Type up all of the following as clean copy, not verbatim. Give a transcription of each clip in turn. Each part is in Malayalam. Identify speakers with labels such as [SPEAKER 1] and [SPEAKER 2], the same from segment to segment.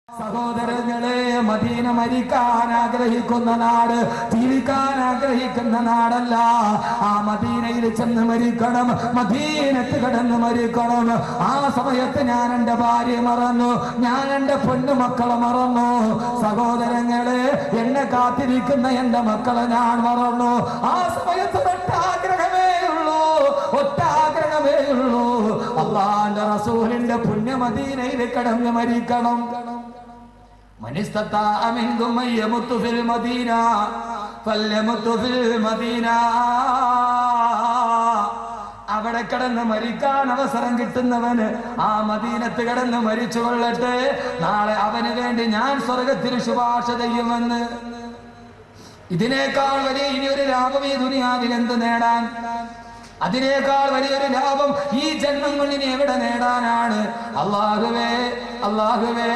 [SPEAKER 1] സഹോദരങ്ങളെ, മദീന മരിക്കാൻ ആഗ്രഹിക്കുന്ന നാട്, ജീവിക്കാൻ ആഗ്രഹിക്കുന്ന നാടല്ല. ആ മദീനയിൽ ചെന്ന് മരിക്കണം, മദീനത്ത് കിടന്ന് മരിക്കണം. ആ സമയത്ത് ഞാൻ എൻ്റെ ഭാര്യ മറന്നു, ഞാൻ എൻ്റെ പൊന്നുമക്കളെ മറന്നു. സഹോദരങ്ങളെ, എന്നെ കാത്തിരിക്കുന്ന എൻ്റെ മക്കളെ ഞാൻ മറന്നു. ആ സമയത്ത് ഒറ്റ ആഗ്രഹമേ ഉള്ളൂ, ഒറ്റ ആഗ്രഹമേ ഉള്ളൂ, അല്ലാഹുവിന്റെ റസൂലിന്റെ പുണ്യ മദീനയിൽ കിടന്ന് മരിക്കണം. അവിടെ കിടന്ന് മരിക്കാൻ അവസരം കിട്ടുന്നവന് ആ മദീനത്ത് കിടന്ന് മരിച്ചു കൊള്ളട്ടെ. നാളെ അവന് വേണ്ടി ഞാൻ സ്വർഗത്തിൽ ശുപാർശ ചെയ്യുമെന്ന്. ഇതിനേക്കാൾ വലിയ ഇനിയൊരു ലാഭം ഈ ദുനിയാവിൽ എന്ത് നേടാൻ? അതിനേക്കാൾ വലിയൊരു ലാഭം ഈ ജന്മം കൊണ്ടിന് എവിടെ നേടാനാണ്? അല്ലാഹുവേ, അല്ലാഹുവേ,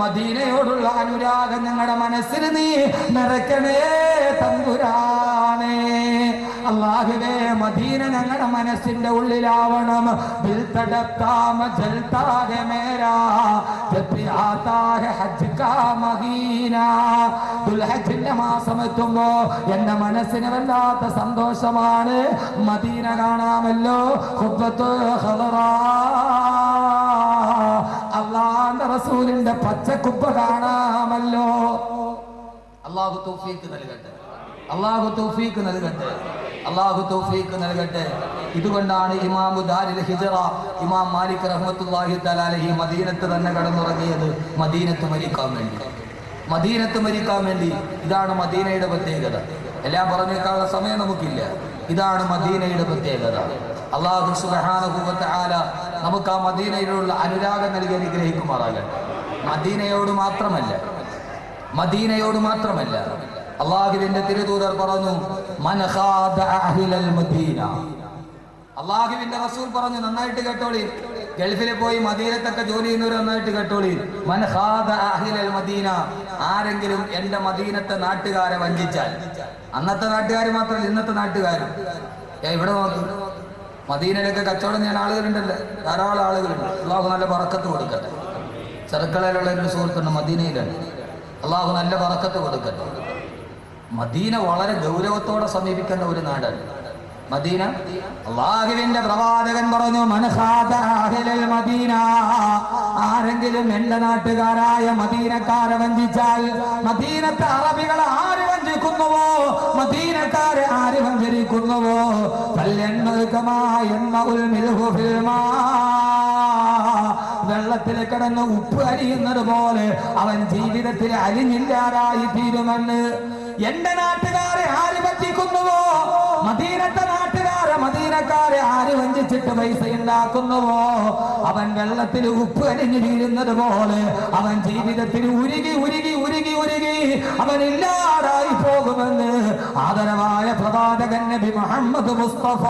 [SPEAKER 1] മദീനയോടുള്ള അനുരാഗം ഞങ്ങളുടെ മനസ്സിൽ നീ നിറയ്ക്കണേ തമ്പുരാനേ. അല്ലാഹുവേ, മദീന ഞങ്ങളുടെ മനസ്സിന്റെ ഉള്ളിലാവണം. ദുൽഹജ്ജിന്റെ മാസം എത്തുമ്പോ എന്റെ മനസ്സിന് വല്ലാത്ത സന്തോഷമാണ്. മദീന കാണാമല്ലോ, അല്ലാഹുവിന്റെ റസൂലിന്റെ പച്ചക്കുപ്പ കാണാമല്ലോ. അല്ലാഹു തൗഫീഖ് നൽകട്ടെ, അല്ലാഹു തൗഫീഖ് നൽകട്ടെ, അല്ലാഹു തൗഫീഖ് നൽകട്ടെ. ഇതുകൊണ്ടാണ് ഇമാം ദാരിൽ ഹിജ്റ ഇമാം മാലിക് റഹ്മത്തുള്ളാഹി തആല അലൈഹി മദീനത്ത് തന്നെ കടന്നുറങ്ങിയത്, മദീനത്ത് മരിക്കാൻ വേണ്ടി, മദീനത്ത് മരിക്കാൻ വേണ്ടി. ഇതാണ് മദീനയുടെ പ്രത്യേകത. എല്ലാം പറഞ്ഞേക്കാനുള്ള സമയം നമുക്കില്ല. ഇതാണ് മദീനയുടെ പ്രത്യേകത. അല്ലാഹു സുബ്ഹാനഹു വ തആല നമുക്ക് ആ മദീനയിലുള്ള അനുരാഗം നൽകി അനുഗ്രഹിക്കുമാറാകട്ടെ. മദീനയോട് മാത്രമല്ല, മദീനയോട് മാത്രമല്ല, അല്ലാഹുവിന്റെ തിരുദൂതർ പറഞ്ഞു, മൻ ഖാദ അഹ്ലൽ മദീന. അല്ലാഹുവിന്റെ റസൂൽ പറഞ്ഞു, നന്നായിട്ട് കേട്ടോളി, ഗൾഫിൽ പോയി മദീനത്തൊക്കെ ജോലി ചെയ്യുന്നവർ നന്നായിട്ട് കേട്ടോളി. മൻ ഖാദ അഹ്ലൽ മദീന, ആരെങ്കിലും എന്റെ മദീനത്തെ നാട്ടുകാരെ വഞ്ചിച്ചാൽ, അന്നത്തെ നാട്ടുകാർ മാത്രമല്ല ഇന്നത്തെ നാട്ടുകാരും. ഇവിടെ നോക്കി, മദീനയിലൊക്കെ കച്ചവടം ചെയ്യാൻ ആളുകളുണ്ടല്ലോ, ധാരാളം ആളുകളുണ്ട്. അല്ലാഹു നല്ല ബറക്കത്ത് കൊടുക്കട്ടെ. ചെറുക്കളയിലുള്ള ഒരു സുഹൃത്തുണ്ട്, മദീനയിലാണ്. അല്ലാഹു നല്ല ബറക്കത്ത് കൊടുക്കട്ടെ. മദീന വളരെ ഗൗരവത്തോടെ സമീപിക്കേണ്ട ഒരു നാടാണ് മദീന. അല്ലാഹുവിന്റെ പ്രവാചകൻ പറഞ്ഞു, മൻ ഖാദ അഹ്ലൽ മദീന, ആരെങ്കിലും എന്റെ നാട്ടുകാരായ മദീനക്കാരെ വഞ്ചിച്ചാൽ, മദീനത്തെ അറബികളെ ആര് വഞ്ചിക്കുന്നുവോ, മദീനക്കാരെ ആര് വഞ്ചരിക്കുന്നുവോ, വെള്ളത്തിൽ കിടന്ന് ഉപ്പ് അരിയുന്നത് പോലെ അവൻ ജീവിതത്തിൽ അരിഞ്ഞില്ലാതായി തീരുമെന്ന്. എന്റെ നാട്ടുകാരെ ആര് പറ്റിക്കുന്നുവോ, മദീനത്തെ നാട്ടുകാരെ, മദീനക്കാരെ ആര് വഞ്ചിച്ചിട്ട് പൈസ ഉണ്ടാക്കുന്നുവോ, അവൻ വെള്ളത്തിൽ ഉപ്പ് അരിഞ്ഞു വീഴുന്നത് പോലെ അവൻ ജീവിതത്തിൽ ഉരുകി ഉരുകി ഉരുകി ഉരുകി അവൻ ഇല്ലാതായി പോകുമെന്ന് ആദരവായ പ്രവാചകൻ നബി മുഹമ്മദ് മുസ്തഫ,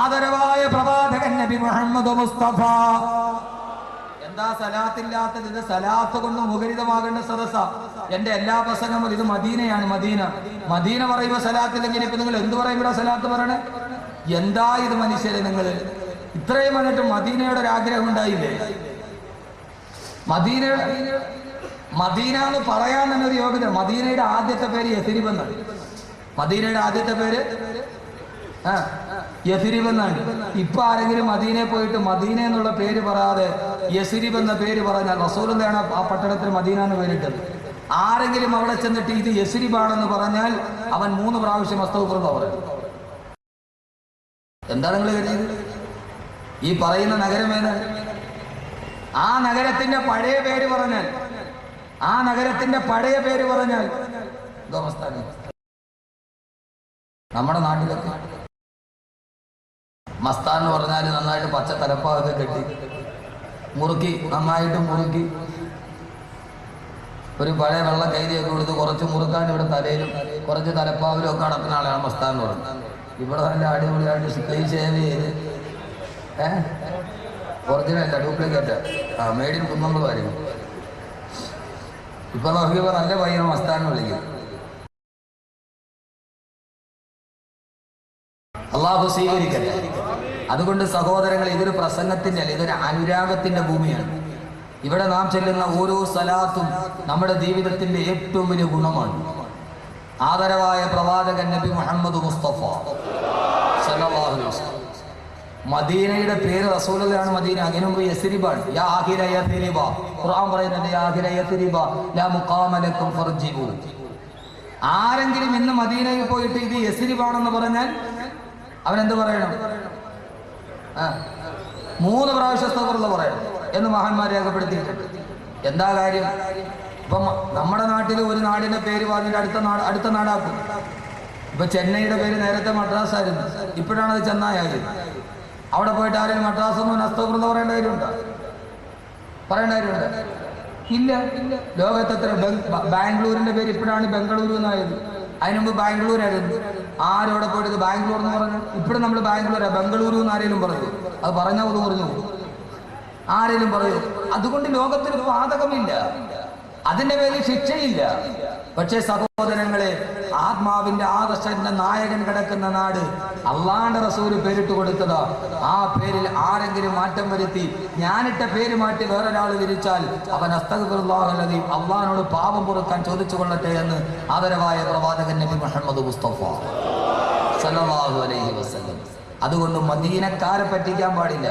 [SPEAKER 1] ആദരവായ പ്രവാചകൻ നബി മുഹമ്മദ് മുസ്തഫ. എന്താ സലാത്തില്ലാത്തത്? ഇത് സലാത്ത് കൊണ്ട് മുഖരിതമാകേണ്ട സദസ്സ. എന്റെ എല്ലാ പ്രസംഗവും ഇത് മദീനയാണ്. മദീന, മദീന പറയുമ്പോ സലാത്തില്ലെങ്കിൽ ഇപ്പൊ നിങ്ങൾ എന്ത് പറയും? ഇവിടെ സലാത്ത് പറയണേ? എന്താ ഇത് മനുഷ്യരെ, നിങ്ങൾ ഇത്രയും വന്നിട്ട് മദീനയുടെ ഒരു ആഗ്രഹം ഉണ്ടായില്ലേ? മദീന, മദീന എന്ന് പറയാൻ തന്നെ ഒരു യോഗ്യത. മദീനയുടെ ആദ്യത്തെ പേര് യഥരിബ് എന്നാണ്. മദീനയുടെ ആദ്യത്തെ പേര് യഥരിബ് എന്നാണ്. ഇപ്പൊ ആരെങ്കിലും മദീനയിൽ പോയിട്ട് മദീന എന്നുള്ള പേര് പറയാതെ യസ്രിബ് എന്ന പേര് പറഞ്ഞാൽ, റസൂലുള്ളാഹിയാണ് ആ പട്ടണത്തിന് മദീന എന്ന് പേരിട്ടത്. ആരെങ്കിലും അവിടെ ചെന്നിട്ട് ഇത് യസ്രിബാണെന്ന് പറഞ്ഞാൽ അവൻ 3 പ്രാവശ്യം അസ്തഗ്ഫിറുല്ലാഹ് പറയും. എന്താ നിങ്ങൾ കരുതിയത്? ഈ പറയുന്ന നഗരം ഏതാണ്? ആ നഗരത്തിന്റെ പഴയ പേര് പറഞ്ഞാൽ, ആ നഗരത്തിന്റെ പഴയ പേര് പറഞ്ഞാൽ നമ്മുടെ നാട്ടിലൊക്കെ മസ്താൻ എന്ന് പറഞ്ഞാൽ നന്നായിട്ട് പച്ച തലപ്പാവൊക്കെ കെട്ടി മുറുക്കി, നന്നായിട്ട് മുറുക്കി, ഒരു പഴയ വെള്ള കൈരിയൊക്കെ കൊടുത്ത് കുറച്ച് മുറുക്കാൻ ഇവിടെ തലയിലും കുറച്ച് തലപ്പാവിലും ഒക്കെ നടക്കുന്ന ആളാണ് മസ്താൻ എന്ന് പറയുന്നത്. ഇവിടെ നല്ല അടിപൊളിയായിട്ട് ക്ലീൻ ഷേവ് ചെയ്ത്, ഒറിജിനൽ അല്ല, ഡ്യൂപ്ലിക്കേറ്റ്, മെയ്ഡ് ഇൻ കുന്നമ്പ് കാര്യം. ഇപ്പൊ നോക്കിയപ്പോ നല്ല പയ്യനെ മസ്താൻ വിളിക്കും. അള്ളാഹു സ്വീകരിക്കട്ടെ. അതുകൊണ്ട് സഹോദരങ്ങൾ, ഇതൊരു പ്രസംഗത്തിന്റെ അല്ല, ഇതൊരു അനുരാഗത്തിന്റെ ഭൂമിയാണ്. ഇവിടെ നാം ചെല്ലുന്ന ഓരോ സലാത്തും നമ്മുടെ ജീവിതത്തിന്റെ ഏറ്റവും വലിയ ഗുണമാണ്. ആദരവായ പ്രവാചകൻ നബി മുഹമ്മദ് മുസ്തഫ സല്ലല്ലാഹു അലൈഹി വസല്ലം, മദീനയുടെ പേര് റസൂലുള്ളാഹിയാണ്. മദീന അതിനു മുമ്പ് യസ്രിബാണ്. യാ ആഖിര യസ്രിബ, ഖുർആൻ പറയുന്നുണ്ട് യാ ആഖിര യസ്രിബ ലാ മുഖാമ ലക്കും ഫർജിബു. ആരെങ്കിലും ഇന്ന് മദീനയിൽ പോയിട്ട് ഇത് യസ്രിബാണെന്ന് പറഞ്ഞാൽ അവൻ എന്ത് പറയണം? 3 പ്രാവശ്യം അസ്തഗ്ഫിറുല്ലാഹ് പറയണം എന്ന് മഹാന്മാർ രേഖപ്പെടുത്തിയിട്ടുണ്ട്. എന്താ കാര്യം? ഇപ്പം നമ്മുടെ നാട്ടിൽ ഒരു നാടിന്റെ പേര് പറഞ്ഞിട്ട് അടുത്ത നാടാക്കും. ഇപ്പൊ ചെന്നൈയുടെ പേര് നേരത്തെ മദ്രാസ് ആയിരുന്നു, ഇപ്പോഴാണ് അത് ചെന്നൈയായത്. അവിടെ പോയിട്ട് ആരെങ്കിലും മദ്രാസ് എന്ന് അസ്തഗ്ഫിറുല്ലാഹ് പറയേണ്ട കാര്യമുണ്ടോ? ഇല്ല. ലോകത്തെത്ര ബാംഗ്ലൂരിന്റെ പേര് ഇപ്പോഴാണ് ബംഗളൂരു എന്നായത്. അതിനുമുമ്പ് ബാംഗ്ലൂരായിരുന്നു. ആരോടെ പോയിട്ട് ഇത് ബാംഗ്ലൂർ എന്ന് പറഞ്ഞു. ഇപ്പോഴും നമ്മൾ ബാംഗ്ലൂരാ, ബംഗളൂരു എന്ന് ആരെങ്കിലും പറയൂ? അത് പറഞ്ഞാൽ അത് പറഞ്ഞു ആരെങ്കിലും പറയൂ? അതുകൊണ്ട് ലോകത്തിന് പാതകമില്ല, അതിന്റെ പേരിൽ ശിക്ഷയില്ല. പക്ഷേ സഹോദരങ്ങളെ, ആത്മാവിന്റെ ആദർശന്റെ നായകൻ കിടക്കുന്ന നാട് അള്ളാന്റെ റസൂല് പേരിട്ട് കൊടുത്തതാ. ആ പേരിൽ ആരെങ്കിലും മാറ്റം വരുത്തി ഞാനിട്ട പേര് മാറ്റി വേറൊരാൾ വിരിച്ചാൽ അവൻ അസ്തഗ്ഫിറുല്ലാഹ് അലീം അള്ളാഹിനോട് പാപം പൊറുക്കാൻ ചോദിച്ചു കൊള്ളട്ടെ എന്ന് ആദരവായ പ്രവാചകൻ നബി മുഹമ്മദ് മുസ്തഫ സല്ലല്ലാഹു അലൈഹി വസല്ലം. അതുകൊണ്ട് മദീനക്കാരെ പറ്റിക്കാൻ പാടില്ല.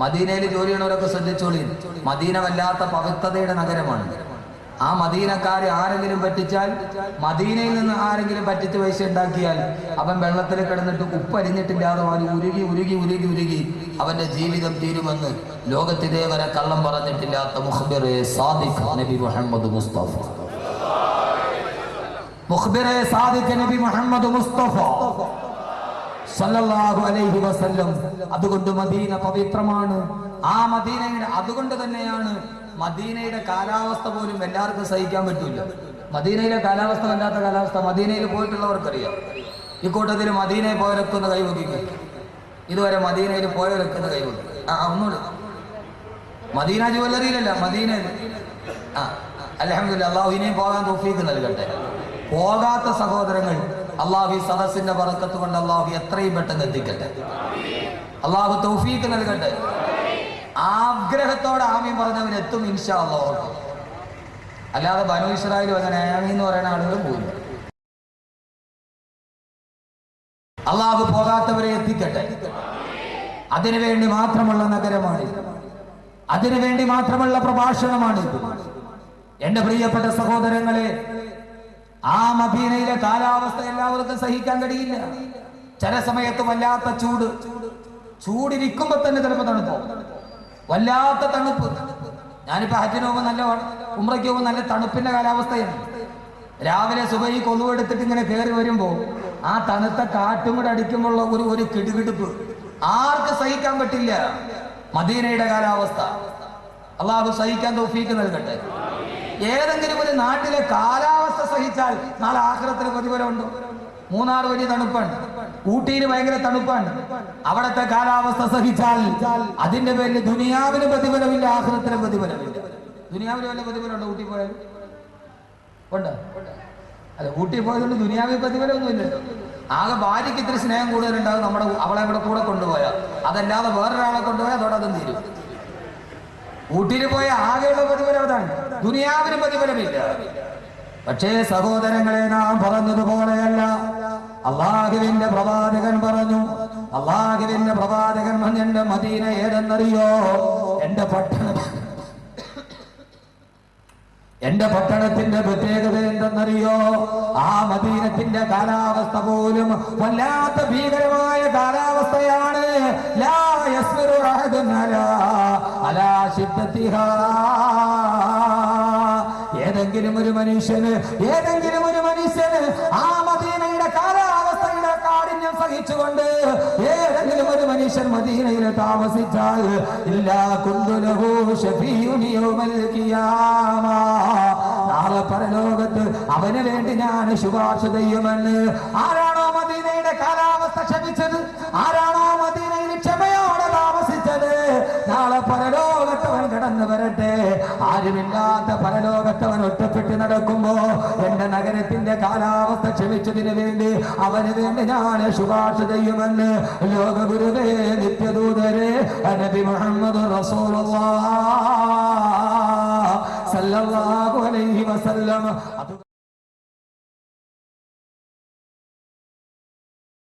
[SPEAKER 1] മദീനയിൽ ജോലി ചെയ്യണവരൊക്കെ ശ്രദ്ധിച്ചോളി. മദീന വല്ലാത്ത പവിത്രതയുടെ നഗരമാണ്. ആ മദീനക്കാരെ ആരെങ്കിലും പറ്റിച്ചാൽ, മദീനയിൽ നിന്ന് ആരെങ്കിലും പറ്റിച്ച് പൈസ ഉണ്ടാക്കിയാൽ അവൻ വെള്ളത്തിൽ കിടന്നിട്ട് ഉപ്പരിഞ്ഞിട്ടില്ലാതെ അവൻ ഉരുകി അവന്റെ ജീവിതം തീരുമെന്ന് ലോകത്തിതേ വരെ കള്ളം പറഞ്ഞിട്ടില്ലാത്ത മുഖ്ബിറെ സാദിഖ് നബി മുഹമ്മദ് മുസ്തഫ സല്ലല്ലാഹു അലൈഹി വസല്ലം. അതുകൊണ്ട് മദീന പവിത്രമാണ്. ആ മദീനയുടെ അതുകൊണ്ട് തന്നെയാണ് മദീനയുടെ കാലാവസ്ഥ പോലും എല്ലാവർക്കും സഹിക്കാൻ പറ്റൂല. മദീനയിലെ കാലാവസ്ഥ വല്ലാത്ത കാലാവസ്ഥ. മദീനയിൽ പോയിട്ടുള്ളവർക്കറിയാം. ഇക്കൂട്ടത്തിൽ മദീനയിൽ പോയവരൊക്കെ കൈവക്കിക്കും. ഇതുവരെ മദീനയിൽ പോയവരൊക്കെ കൈവക്കും. ഒന്നുകൂടെ മദീന ജുവല്ലറിയിലല്ല, മദീനയിൽ. അൽഹംദുലില്ലാഹ്, അല്ലാഹു ഇനിയും പോകാൻ തൗഫീഖ് നൽകട്ടെ. പോകാത്ത സഹോദരങ്ങൾ അള്ളാഹു ഈ സദസ്സിന്റെ ബറക്കത്ത് കൊണ്ട് അള്ളാഹു എത്രയും പെട്ടെന്ന് എത്തിക്കട്ടെ. അള്ളാഹു തൗഫീഖ് നൽകട്ടെ. ആഗ്രഹത്തോടെ ആമീൻ പറഞ്ഞവൻ എത്തും ഇൻഷാ അല്ലാഹ്. അല്ലാതെ ബനൂ ഇസ്രായേലും അങ്ങനെ ആമീൻ എന്ന് പറയുന്ന ആളുകൾ പോയില്ല. അള്ളാഹു പോകാത്തവരെ എത്തിക്കട്ടെ. അതിനുവേണ്ടി മാത്രമുള്ള നഗരമാണ്, അതിനുവേണ്ടി മാത്രമുള്ള പ്രഭാഷണമാണ്. എന്റെ പ്രിയപ്പെട്ട സഹോദരങ്ങളെ, ആ മദീനയിലെ കാലാവസ്ഥ എല്ലാവർക്കും സഹിക്കാൻ കഴിയില്ല. ചില സമയത്ത് വല്ലാത്ത ചൂടിരിക്കുമ്പോ തന്നെ ചിലപ്പോൾ തണുപ്പോ, വല്ലാത്ത തണുപ്പ്. ഞാനിപ്പോ ഹജ്ജിന് പോകുമ്പോൾ നല്ല ഉംറയ്ക്ക് പോകുമ്പോൾ നല്ല തണുപ്പിന്റെ കാലാവസ്ഥയാണ്. രാവിലെ സുബഹി കൊലുവെടുത്തിട്ട് ഇങ്ങനെ കയറി വരുമ്പോ ആ തണുത്ത കാറ്റും കൂടെ അടിക്കുമ്പോൾ ഒരു കിടുകിടുപ്പ് ആർക്ക് സഹിക്കാൻ പറ്റില്ല. മദീനയുടെ കാലാവസ്ഥ അള്ളാഹു സഹിക്കാൻ തൗഫീഖ് നൽകട്ടെ. ഏതെങ്കിലും ഒരു നാട്ടിലെ കാലാവസ്ഥ സഹിച്ചാൽ നാളെ ആഖിറത്തിൽ പ്രതിഫലമുണ്ടോ? മൂന്നാർ വലിയ തണുപ്പാണ്, ഊട്ടിയിൽ ഭയങ്കര തണുപ്പാണ്. അവിടത്തെ കാലാവസ്ഥ സഹിച്ചാൽ അതിന്റെ പേരിൽ ദുനിയാവിന് പ്രതിഫലമില്ല, ആഖിറത്തിന് പ്രതിഫലമില്ല. ദുനിയാവിന് വല്ല പ്രതിഫലമുണ്ടോ? ഊട്ടി പോയാൽ ഉണ്ട്. അല്ല, ഊട്ടി പോയതുകൊണ്ട് ദുനിയാവിൽ പ്രതിഫലമൊന്നുമില്ല. ആകെ ഭാര്യയ്ക്ക് ഇത്തിരി സ്നേഹം കൂടുതലുണ്ടാകും നമ്മുടെ അവളെ ഇവിടെ കൂടെ കൊണ്ടുപോയാൽ. അതല്ലാതെ വേറൊരാളെ കൊണ്ടുപോയാൽ അതോടെ അതും തീരും. ഊട്ടിയിൽ പോയ ആകെയുള്ള പ്രതിഫലം അതാണ്, ദുനിയാവിന് പ്രതിഫലമില്ല. പക്ഷേ സഹോദരങ്ങളെ, നാം പറഞ്ഞതുപോലെയല്ല. അള്ളാഹുവിന്റെ പ്രവാചകൻ പറഞ്ഞു, അള്ളാഹുവിന്റെ പ്രവാചകൻ എന്റെ മദീന ഏതെന്നറിയോ? എന്റെ പട്ടണത്തിന്റെ പ്രത്യേകത എന്തെന്നറിയോ? ആ മദീനത്തിന്റെ കാലാവസ്ഥ പോലും വല്ലാത്ത ഭീകരമായ കാലാവസ്ഥയാണ്. ലാ യസ്മിറു അഹദുൻ അലാ ശിദ്ദതിഹാ. ഏതെങ്കിലും ഒരു മനുഷ്യന് ആ മദീനയുടെ കാലാവസ്ഥയുടെ കാഠിന്യം സഹിച്ചുകൊണ്ട് ഏതെങ്കിലും ഒരു മനുഷ്യൻ മദീനയിൽ താമസിച്ചാൽ ഇല്ലാ കുന്തു ലഹു ശഫീഉൻ യൗമൽ ഖിയാമ. നാളെ പരലോകത്ത് അവന് വേണ്ടി ഞാൻ ശുപാർശ ചെയ്യുമെന്ന്. ആരാണോ മദീനയുടെ കാലാവസ്ഥ ക്ഷമിച്ചത്, ആരാണോ മദീനയിൽ ക്ഷമയോടെ താമസിച്ചത്, നാളെ പരലോകത്തവൻ കടന്നു വരട്ടെ. ആരുമില്ലാത്ത പരലോകത്തവൻ ഒറ്റപ്പെട്ട് നടക്കുമ്പോ എന്റെ നഗരത്തിന്റെ കാലാവസ്ഥ ക്ഷമിച്ചതിന് വേണ്ടി അവന് വേണ്ടി ഞാൻ ശുപാർശ ചെയ്യുമെന്ന് ലോകഗുരുവേ, നിത്യദൂതരെ, നബി മുഹമ്മദ് റസൂലുള്ളാഹ് സല്ലല്ലാഹു അലൈഹി വസല്ലം.